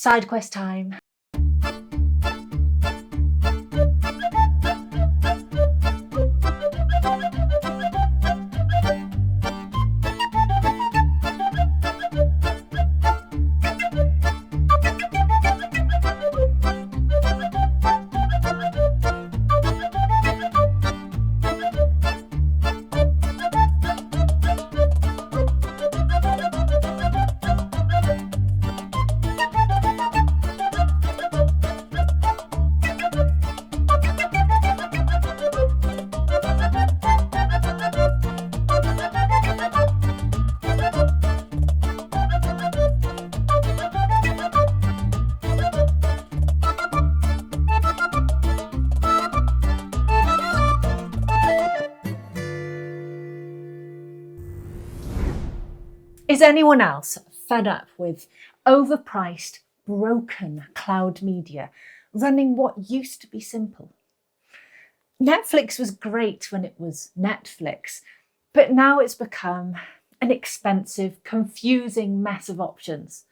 Side quest time. Is anyone else fed up with overpriced, broken cloud media running what used to be simple? Netflix was great when it was Netflix, but now it's become an expensive, confusing mess of options.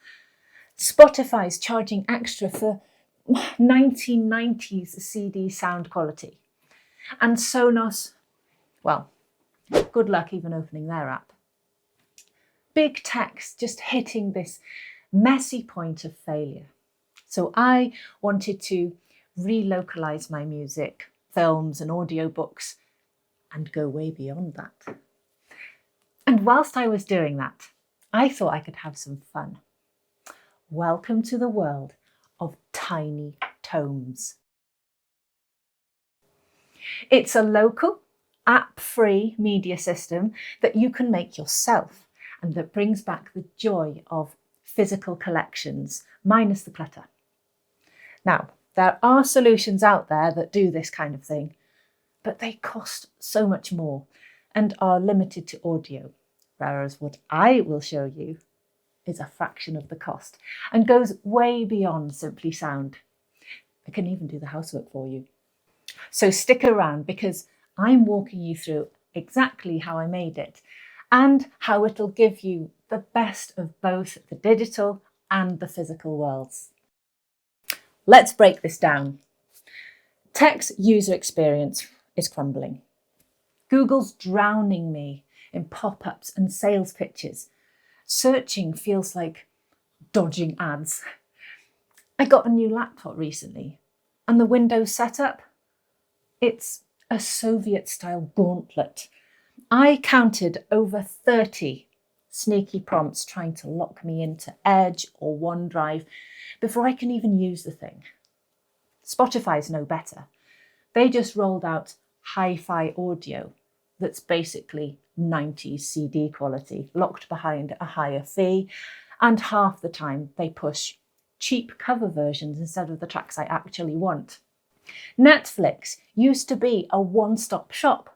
Spotify's charging extra for 1990s CD sound quality. And Sonos, well, good luck even opening their app. Big tech's just hitting this messy point of failure. So I wanted to relocalize my music, films and audiobooks and go way beyond that. And whilst I was doing that, I thought I could have some fun. Welcome to the world of tiny tomes. It's a local, app-free media system that you can make yourself and that brings back the joy of physical collections, minus the clutter. Now, there are solutions out there that do this kind of thing, but they cost so much more and are limited to audio, whereas what I will show you is a fraction of the cost and goes way beyond simply sound. I can even do the housework for you. So stick around because I'm walking you through exactly how I made it and how it'll give you the best of both the digital and the physical worlds. Let's break this down. Tech's user experience is crumbling. Google's drowning me in pop-ups and sales pitches. Searching feels like dodging ads. I got a new laptop recently, and the Windows setup, it's a Soviet-style gauntlet. I counted over 30 sneaky prompts trying to lock me into Edge or OneDrive before I can even use the thing. Spotify's no better. They just rolled out hi-fi audio that's basically 90s CD quality, locked behind a higher fee, and half the time they push cheap cover versions instead of the tracks I actually want. Netflix used to be a one-stop shop,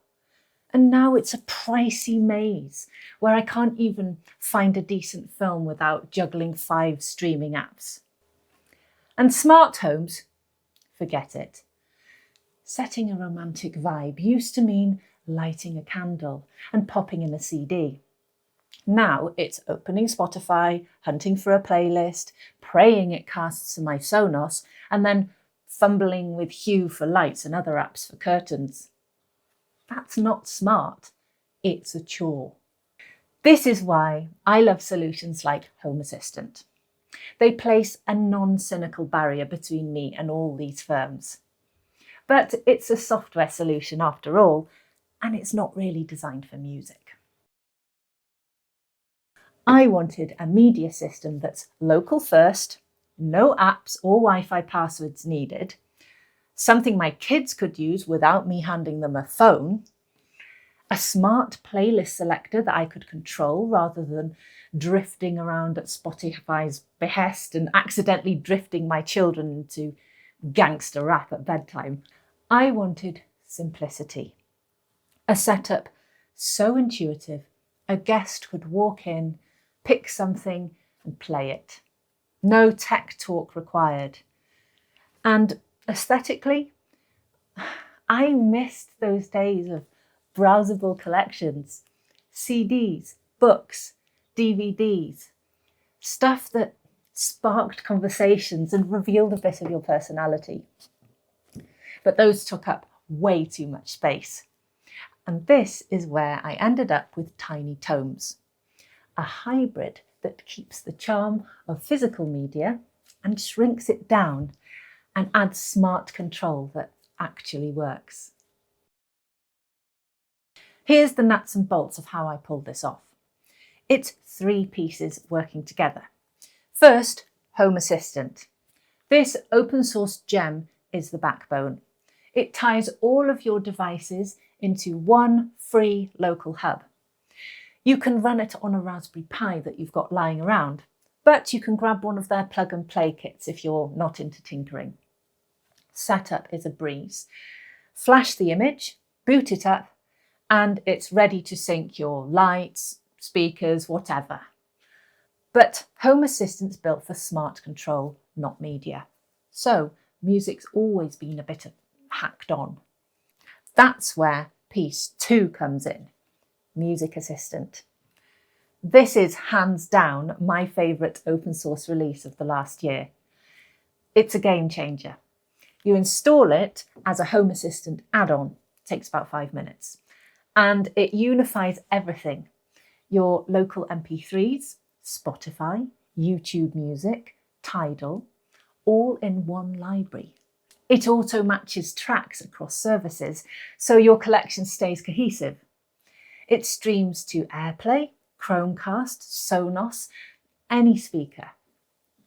and now it's a pricey maze where I can't even find a decent film without juggling 5 streaming apps. And smart homes, forget it. Setting a romantic vibe used to mean lighting a candle and popping in a CD. Now it's opening Spotify, hunting for a playlist, praying it casts to my Sonos, and then fumbling with Hue for lights and other apps for curtains. That's not smart, it's a chore. This is why I love solutions like Home Assistant. They place a non-cynical barrier between me and all these firms. But it's a software solution after all, and it's not really designed for music. I wanted a media system that's local first, no apps or Wi-Fi passwords needed, something my kids could use without me handing them a phone, a smart playlist selector that I could control rather than drifting around at Spotify's behest and accidentally drifting my children into gangster rap at bedtime. I wanted simplicity. A setup so intuitive, a guest could walk in, pick something and play it. No tech talk required. And aesthetically, I missed those days of browsable collections, CDs, books, DVDs, stuff that sparked conversations and revealed a bit of your personality. But those took up way too much space. And this is where I ended up with tiny tomes, a hybrid that keeps the charm of physical media and shrinks it down and adds smart control that actually works. Here's the nuts and bolts of how I pulled this off. It's 3 pieces working together. First, Home Assistant. This open source gem is the backbone. It ties all of your devices into one free local hub. You can run it on a Raspberry Pi that you've got lying around, but you can grab one of their plug and play kits if you're not into tinkering. Setup is a breeze. Flash the image, boot it up, and it's ready to sync your lights, speakers, whatever. But Home Assistant's built for smart control, not media. So music's always been a bit hacked on. That's where piece 2 comes in, Music Assistant. This is hands down my favourite open source release of the last year. It's a game changer. You install it as a Home Assistant add-on, it takes about 5 minutes, and it unifies everything. Your local MP3s, Spotify, YouTube Music, Tidal, all in one library. It auto matches tracks across services, so your collection stays cohesive. It streams to AirPlay, Chromecast, Sonos, any speaker.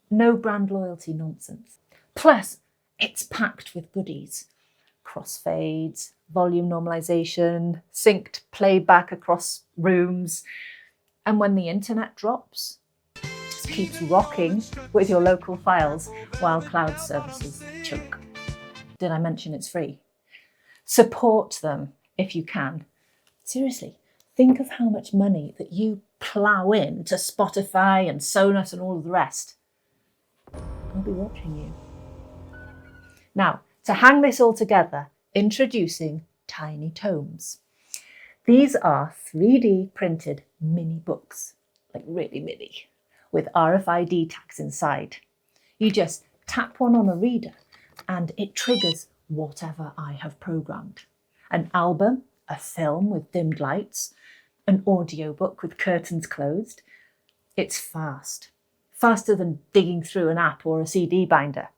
No brand loyalty nonsense. Plus, it's packed with goodies. Crossfades, volume normalization, synced playback across rooms. And when the internet drops, it just keeps rocking with your local files while cloud services choke. Did I mention it's free? Support them if you can. Seriously, think of how much money that you plough in to Spotify and Sonos and all of the rest. I'll be watching you. Now, to hang this all together, introducing tiny tomes. These are 3D printed mini books, like really mini, with RFID tags inside. You just tap one on a reader and it triggers whatever I have programmed. An album, a film with dimmed lights, an audiobook with curtains closed. It's fast, faster than digging through an app or a CD binder.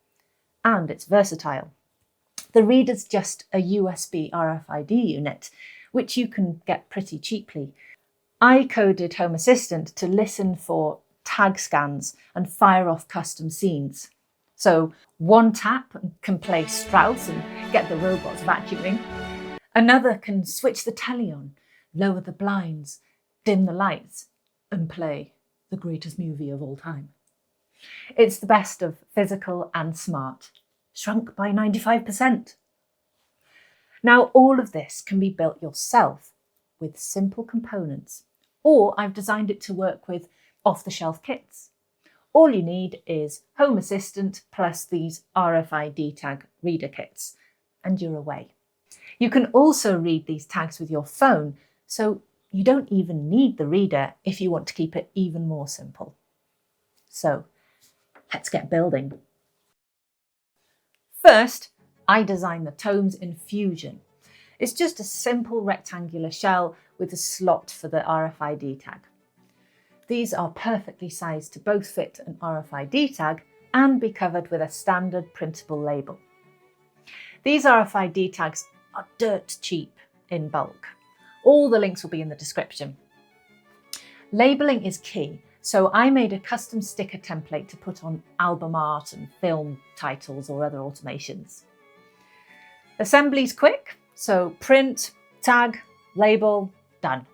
And it's versatile. The reader's just a USB RFID unit, which you can get pretty cheaply. I coded Home Assistant to listen for tag scans and fire off custom scenes. So one tap can play Strauss and get the robots vacuuming. Another can switch the telly on, lower the blinds, dim the lights, and play the greatest movie of all time. It's the best of physical and smart, shrunk by 95%. Now, all of this can be built yourself with simple components, or I've designed it to work with off-the-shelf kits. All you need is Home Assistant plus these RFID tag reader kits, and you're away. You can also read these tags with your phone, so you don't even need the reader if you want to keep it even more simple. So, let's get building. First, I designed the tomes in Fusion. It's just a simple rectangular shell with a slot for the RFID tag. These are perfectly sized to both fit an RFID tag and be covered with a standard printable label. These RFID tags are dirt cheap in bulk. All the links will be in the description. Labelling is key, so I made a custom sticker template to put on album art and film titles or other automations. Assembly's quick, so print, tag, label, done.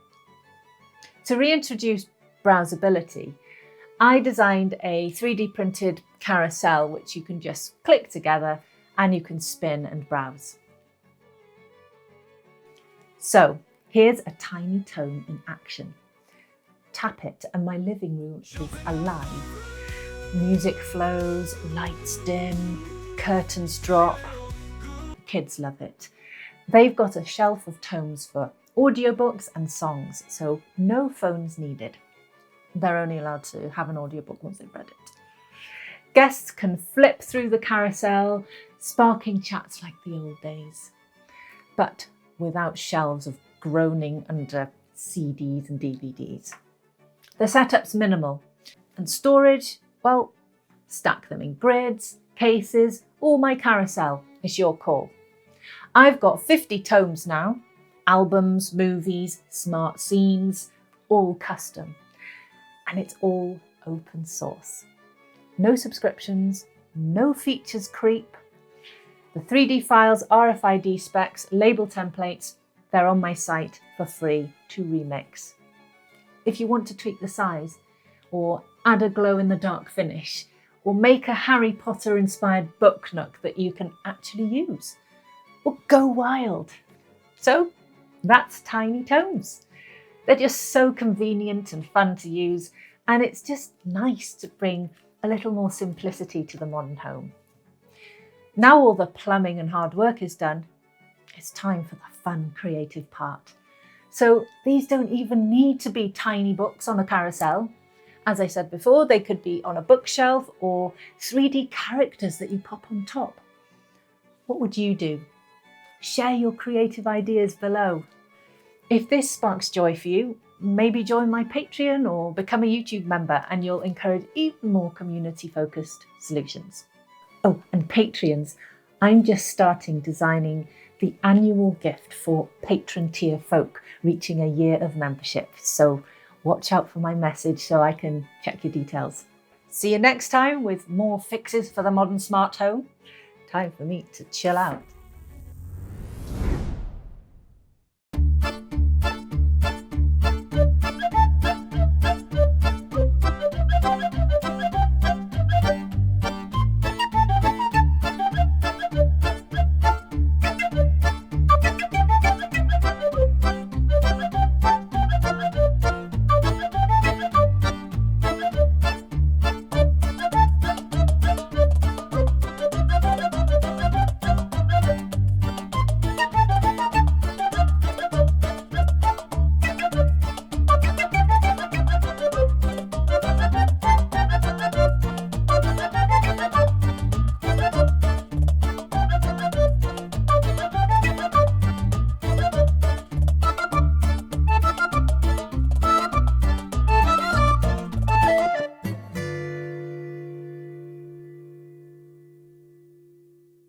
To reintroduce browsability, I designed a 3D printed carousel which you can just click together and you can spin and browse. So here's a tiny tome in action. Tap it and my living room is alive. Music flows, lights dim, curtains drop. Kids love it. They've got a shelf of tomes for audiobooks and songs, so no phones needed. They're only allowed to have an audiobook once they've read it. Guests can flip through the carousel, sparking chats like the old days, but without shelves of groaning under CDs and DVDs. The setup's minimal, and storage, well, stack them in grids, cases, or my carousel is your call. I've got 50 tomes now, albums, movies, smart scenes, all custom, and it's all open source. No subscriptions, no features creep. The 3D files, RFID specs, label templates, they're on my site for free to remix. If you want to tweak the size, or add a glow-in-the-dark finish, or make a Harry Potter inspired book nook that you can actually use, or go wild. So that's Tiny Tomes. They're just so convenient and fun to use, and it's just nice to bring a little more simplicity to the modern home. Now all the plumbing and hard work is done, it's time for the fun, creative part. So these don't even need to be tiny books on a carousel. As I said before, they could be on a bookshelf or 3D characters that you pop on top. What would you do? Share your creative ideas below. If this sparks joy for you, maybe join my Patreon or become a YouTube member and you'll encourage even more community-focused solutions. Oh, and Patreons, I'm just starting designing the annual gift for patron tier folk reaching a year of membership. So watch out for my message so I can check your details. See you next time with more fixes for the modern smart home. Time for me to chill out.